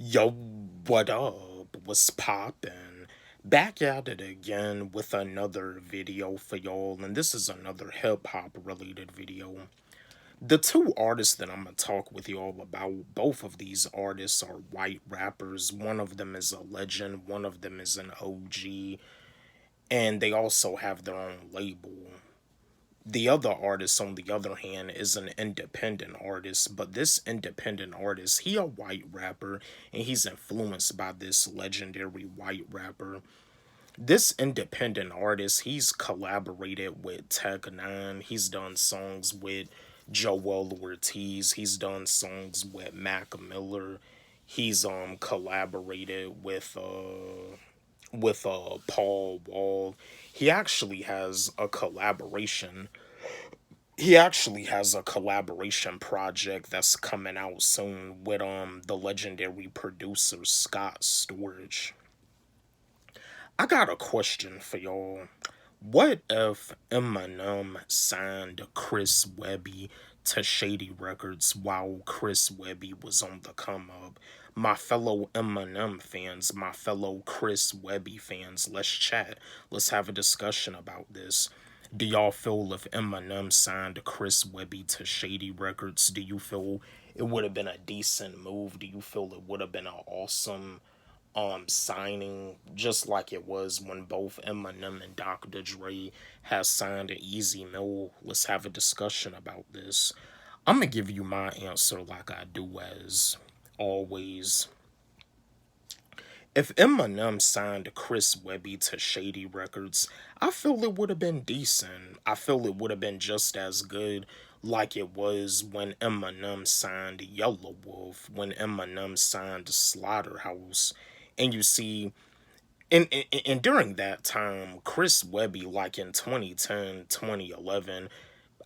Yo, what up? What's poppin'? Back at it again with another video for y'all, and this is another hip hop related video. The two artists that I'm gonna talk with y'all about, both of these artists are white rappers. One of them is a legend, one of them is an OG, and they also have their own label. The other artist, on the other hand, is an independent artist, but this independent artist, he a white rapper, and he's influenced by this legendary white rapper. This independent artist, he's collaborated with Tech Nine. He's done songs with Joel Ortiz. He's done songs with Mac Miller. He's collaborated with Paul Wall. He actually has a collaboration he actually has a collaboration project that's coming out soon with the legendary producer Scott Storch. I got a question for y'all. What if Eminem signed Chris Webby to Shady Records while Chris Webby was on the come up? My fellow Eminem fans, my fellow Chris Webby fans, let's chat. Let's have a discussion about this. Do y'all feel if Eminem signed Chris Webby to Shady Records, do you feel it would have been a decent move? Do you feel it would have been an awesome signing, just like it was when both Eminem and Dr. Dre has signed an Easy Mill? Let's have a discussion about this. I'm gonna give you my answer like I do as always. If Eminem signed Chris Webby to Shady Records, I feel it would have been decent. I feel it would have been just as good like it was when Eminem signed Yellow Wolf, when Eminem signed Slaughterhouse. And you see, and during that time, Chris Webby, like in 2010, 2011,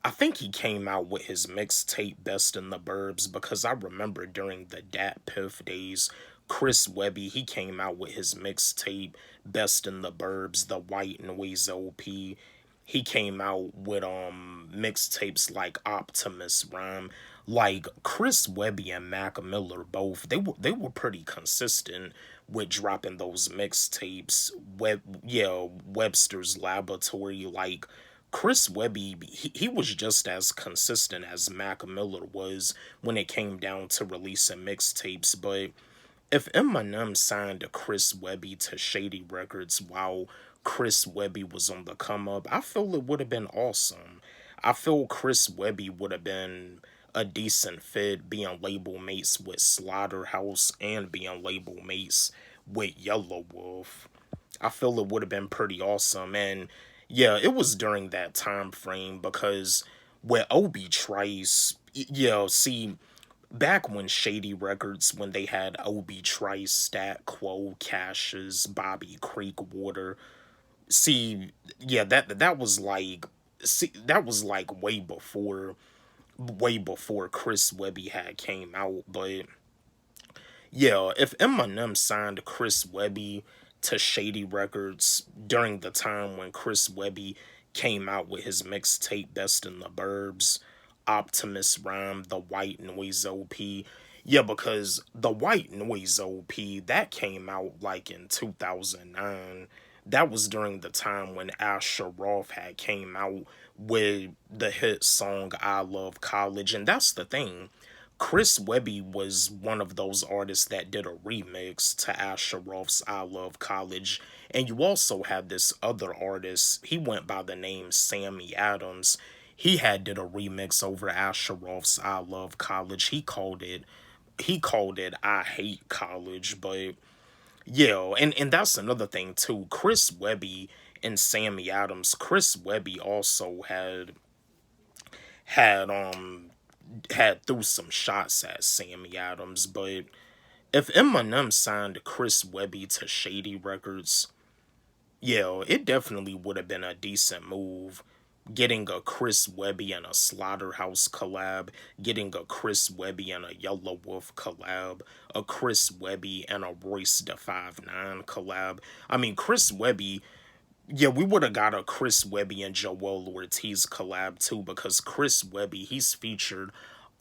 I think he came out with his mixtape Best in the Burbs, because I remember during the Dat Piff days, Chris Webby, he came out with his mixtape Best in the Burbs, the White Noise LP. He came out with mixtapes like Optimus Rhyme. Like Chris Webby and Mac Miller both, they were pretty consistent with dropping those mixtapes. Webster's Laboratory, like Chris Webby, he was just as consistent as Mac Miller was when it came down to releasing mixtapes. But if Eminem signed Chris Webby to Shady Records while Chris Webby was on the come up, I feel it would have been awesome. I feel Chris Webby would have been a decent fit, being label mates with Slaughterhouse and being label mates with Yellow Wolf. I feel it would have been pretty awesome. And yeah, it was during that time frame, because with Obi Trice, see, back when Shady Records, when they had Obi Trice, Stat Quo, Cassius, Bobby Creekwater, see, yeah, that was like, see, that was like way before Chris Webby had came out. But yeah, if Eminem signed Chris Webby to Shady Records during the time when Chris Webby came out with his mixtape Best in the Burbs, Optimus Rhyme, the White Noise OP. Yeah, because the White Noise OP, that came out like in 2009. That was during the time when Asher Roth had came out with the hit song I Love College. And that's the thing. Chris Webby was one of those artists that did a remix to Asher Roth's I Love College. And you also had this other artist, he went by the name Sammy Adams. He had did a remix over Asher Roth's I Love College. He called it I Hate College. But yeah, and that's another thing too. Chris Webby and Sammy Adams, Chris Webby also had had threw some shots at Sammy Adams. But if Eminem signed Chris Webby to Shady Records, yeah, it definitely would have been a decent move. Getting a Chris Webby and a Slaughterhouse collab, getting a Chris Webby and a Yellow Wolf collab, a Chris Webby and a Royce da 5'9" collab. I mean, Chris Webby, yeah, we would have got a Chris Webby and Joel Ortiz collab too, because Chris Webby, he's featured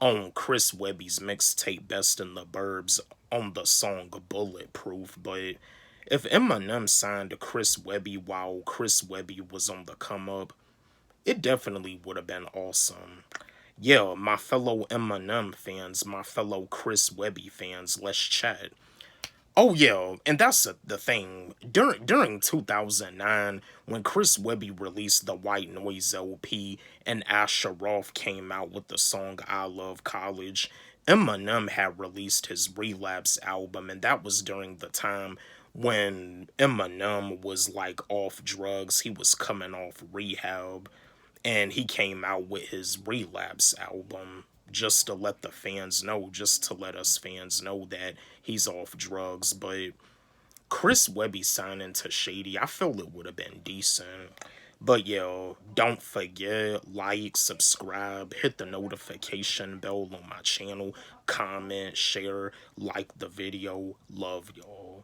on Chris Webby's mixtape Best in the Burbs on the song Bulletproof, but if Eminem signed to Chris Webby while Chris Webby was on the come up, it definitely would have been awesome. Yeah, my fellow Eminem fans, my fellow Chris Webby fans, let's chat. Oh yeah, and that's the thing. During 2009, when Chris Webby released the White Noise LP and Asher Roth came out with the song "I Love College," Eminem had released his Relapse album, and that was during the time when Eminem was like off drugs. He was coming off rehab, and he came out with his Relapse album just to let the fans know, just to let us fans know that he's off drugs. But Chris Webby signing to Shady, I feel it would have been decent. But yo, don't forget, like, subscribe, hit the notification bell on my channel, comment, share, like the video. Love y'all.